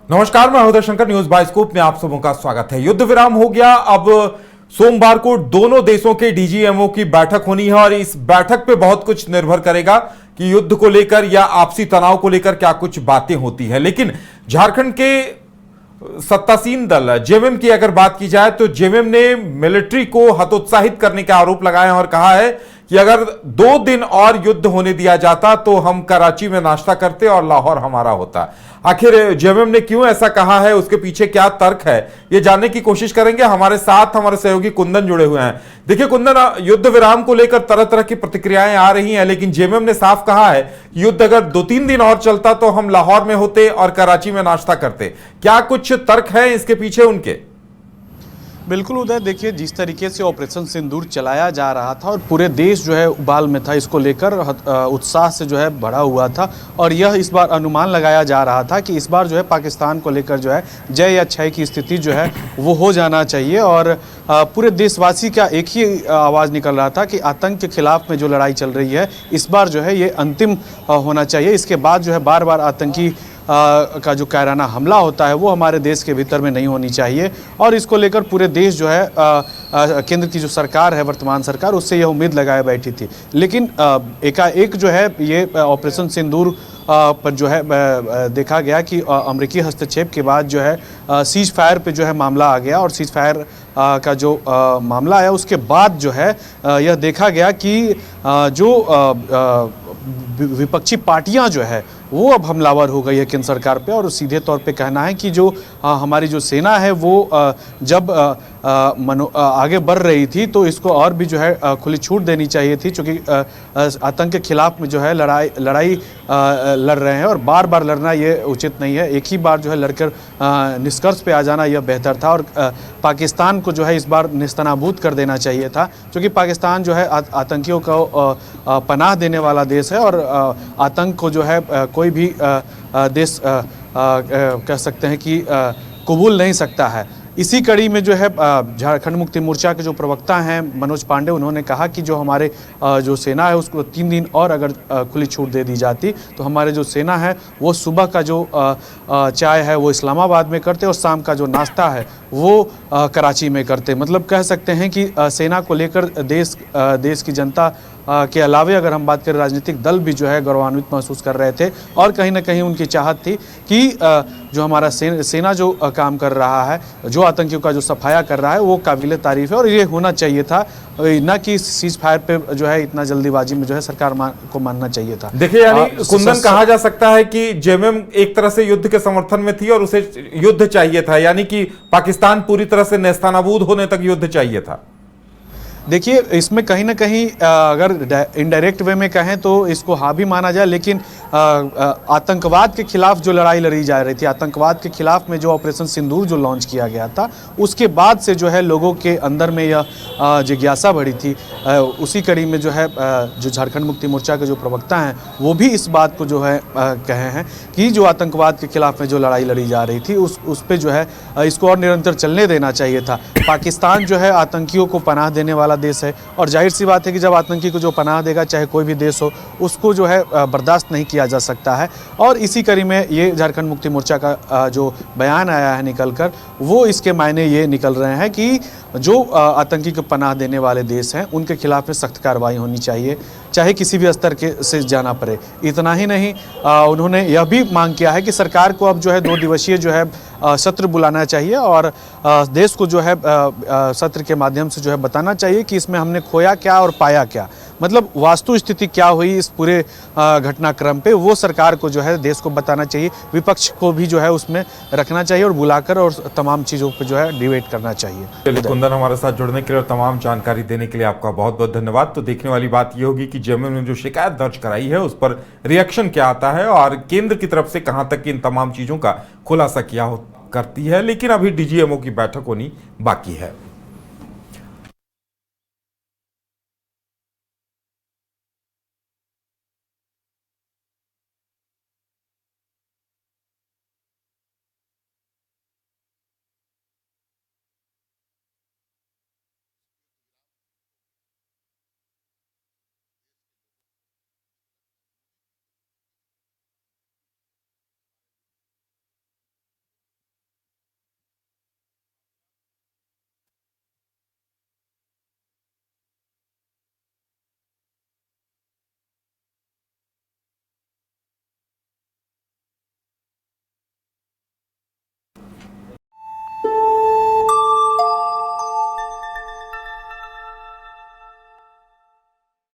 नमस्कार, मैं हृदय शंकर, न्यूज बाय स्कूप में आप सबों का स्वागत है। युद्ध विराम हो गया। अब सोमवार को दोनों देशों के डीजीएमओ की बैठक होनी है और इस बैठक पे बहुत कुछ निर्भर करेगा कि युद्ध को लेकर या आपसी तनाव को लेकर क्या कुछ बातें होती है। लेकिन झारखंड के सत्तासीन दल जेएमएम की अगर बात की जाए तो जेएमएम ने मिलिट्री को हतोत्साहित करने के आरोप लगाए और कहा है कि अगर 2 दिन और युद्ध होने दिया जाता तो हम कराची में नाश्ता करते और लाहौर हमारा होता। आखिर जेएमएम ने क्यों ऐसा कहा है, उसके पीछे क्या तर्क है, ये जानने की कोशिश करेंगे। हमारे साथ हमारे सहयोगी कुंदन जुड़े हुए हैं। देखिए कुंदन, युद्ध विराम को लेकर तरह तरह की प्रतिक्रियाएं आ रही हैं, लेकिन जेएमएम ने साफ कहा है कि युद्ध अगर 2-3 दिन और चलता तो हम लाहौर में होते और कराची में नाश्ता करते। क्या कुछ तर्क है इसके पीछे उनके? बिल्कुल उदय, देखिए जिस तरीके से ऑपरेशन सिंदूर चलाया जा रहा था और पूरे देश जो है उबाल में था, इसको लेकर उत्साह से जो है भरा हुआ था और यह इस बार अनुमान लगाया जा रहा था कि इस बार जो है पाकिस्तान को लेकर जो है जय या क्षय की स्थिति जो है वो हो जाना चाहिए। और पूरे देशवासी का एक ही आवाज़ निकल रहा था कि आतंक के खिलाफ में जो लड़ाई चल रही है इस बार जो है ये अंतिम होना चाहिए। इसके बाद जो है बार बार आतंकी का जो कायराना हमला होता है वो हमारे देश के भीतर में नहीं होनी चाहिए। और इसको लेकर पूरे देश जो है केंद्र की जो सरकार है, वर्तमान सरकार, उससे यह उम्मीद लगाए बैठी थी। लेकिन एकाएक जो है ये ऑपरेशन सिंदूर पर जो है देखा गया कि अमेरिकी हस्तक्षेप के बाद जो है सीज फायर पे जो है मामला आ गया और सीज फायर का जो मामला आया उसके बाद जो है यह देखा गया कि जो विपक्षी पार्टियां जो है वो अब हमलावर हो गई है केंद्र सरकार पे। और सीधे तौर पे कहना है कि जो हमारी जो सेना है वो जब आगे बढ़ रही थी तो इसको और भी जो है खुली छूट देनी चाहिए थी, क्योंकि आतंक के खिलाफ में जो है लड़ाई लड़ रहे हैं और बार बार लड़ना ये उचित नहीं है। एक ही बार जो है लड़कर निष्कर्ष पे आ जाना यह बेहतर था और पाकिस्तान को जो है इस बार नेस्तनाबूद कर देना चाहिए था, क्योंकि पाकिस्तान जो है आतंकियों को पनाह देने वाला देश है और आतंक को जो है कोई भी देश कह सकते हैं कि कबूल नहीं सकता है। इसी कड़ी में जो है झारखंड मुक्ति मोर्चा के जो प्रवक्ता हैं मनोज पांडे, उन्होंने कहा कि जो हमारे जो सेना है उसको 3 दिन और अगर खुली छूट दे दी जाती तो हमारे जो सेना है वो सुबह का जो चाय है वो इस्लामाबाद में करते और शाम का जो नाश्ता है वो कराची में करते। मतलब कह सकते हैं कि सेना को लेकर देश की जनता के अलावे अगर हम बात करें राजनीतिक दल भी जो है गौरवान्वित महसूस कर रहे थे और कहीं ना कहीं उनकी चाहत थी कि जो हमारा सेना जो काम कर रहा है, जो आतंकियों का जो सफाया कर रहा है वो काबिल तारीफ है और ये होना चाहिए था, न कि सीज फायर पे जो है इतना जल्दीबाजी में जो है सरकार को मानना चाहिए था। देखिए यानी कुंदन, कहा जा सकता है कि जेएमएम एक तरह से युद्ध के समर्थन में थी और उसे युद्ध चाहिए था, यानी कि पाकिस्तान पूरी तरह से नेस्तनाबूद होने तक युद्ध चाहिए था। देखिए इसमें कहीं ना कहीं अगर इनडायरेक्ट वे में कहें तो इसको हाँ भी माना जाए, लेकिन आतंकवाद के खिलाफ जो लड़ाई लड़ी जा रही थी, आतंकवाद के खिलाफ में जो ऑपरेशन सिंदूर जो लॉन्च किया गया था उसके बाद से जो है लोगों के अंदर में यह जिज्ञासा बढ़ी थी। उसी कड़ी में जो है जो झारखंड मुक्ति मोर्चा के जो प्रवक्ता हैं वो भी इस बात को जो है कहे हैं कि जो आतंकवाद के खिलाफ में जो लड़ाई लड़ी जा रही थी उस पर जो है इसको और निरंतर चलने देना चाहिए था। पाकिस्तान जो है आतंकियों को पनाह देने वाला देश है और जाहिर सी बात है कि जब आतंकी को जो पनाह देगा, चाहे कोई भी देश हो, उसको जो है बर्दाश्त नहीं किया जा सकता है। और इसी कड़ी में ये झारखंड मुक्ति मोर्चा का जो बयान आया है निकलकर, वो इसके मायने ये निकल रहे हैं कि जो आतंकी को पनाह देने वाले देश हैं उनके खिलाफ में सख्त कार्रवाई होनी चाहिए, चाहे किसी भी स्तर के से जाना पड़े। इतना ही नहीं, उन्होंने यह भी मांग किया है कि सरकार को अब जो है 2 दिवसीय जो है सत्र बुलाना चाहिए और देश को जो है सत्र के माध्यम से जो है बताना चाहिए कि इसमें हमने खोया क्या और पाया क्या, मतलब वास्तु स्थिति क्या हुई इस पूरे घटनाक्रम पे, वो सरकार को जो है देश को बताना चाहिए। विपक्ष को भी जो है उसमें रखना चाहिए और बुलाकर और तमाम चीज़ों पे जो है डिबेट करना चाहिए। कुंदन, हमारे साथ जुड़ने के लिए और तमाम जानकारी देने के लिए आपका बहुत बहुत धन्यवाद। तो देखने वाली बात यह होगी कि जेएमएम ने जो शिकायत दर्ज कराई है उस पर रिएक्शन क्या आता है और केंद्र की तरफ से कहां तक इन तमाम चीजों का खुलासा किया करती है। लेकिन अभी डीजीएमओ की बैठक होनी बाकी है।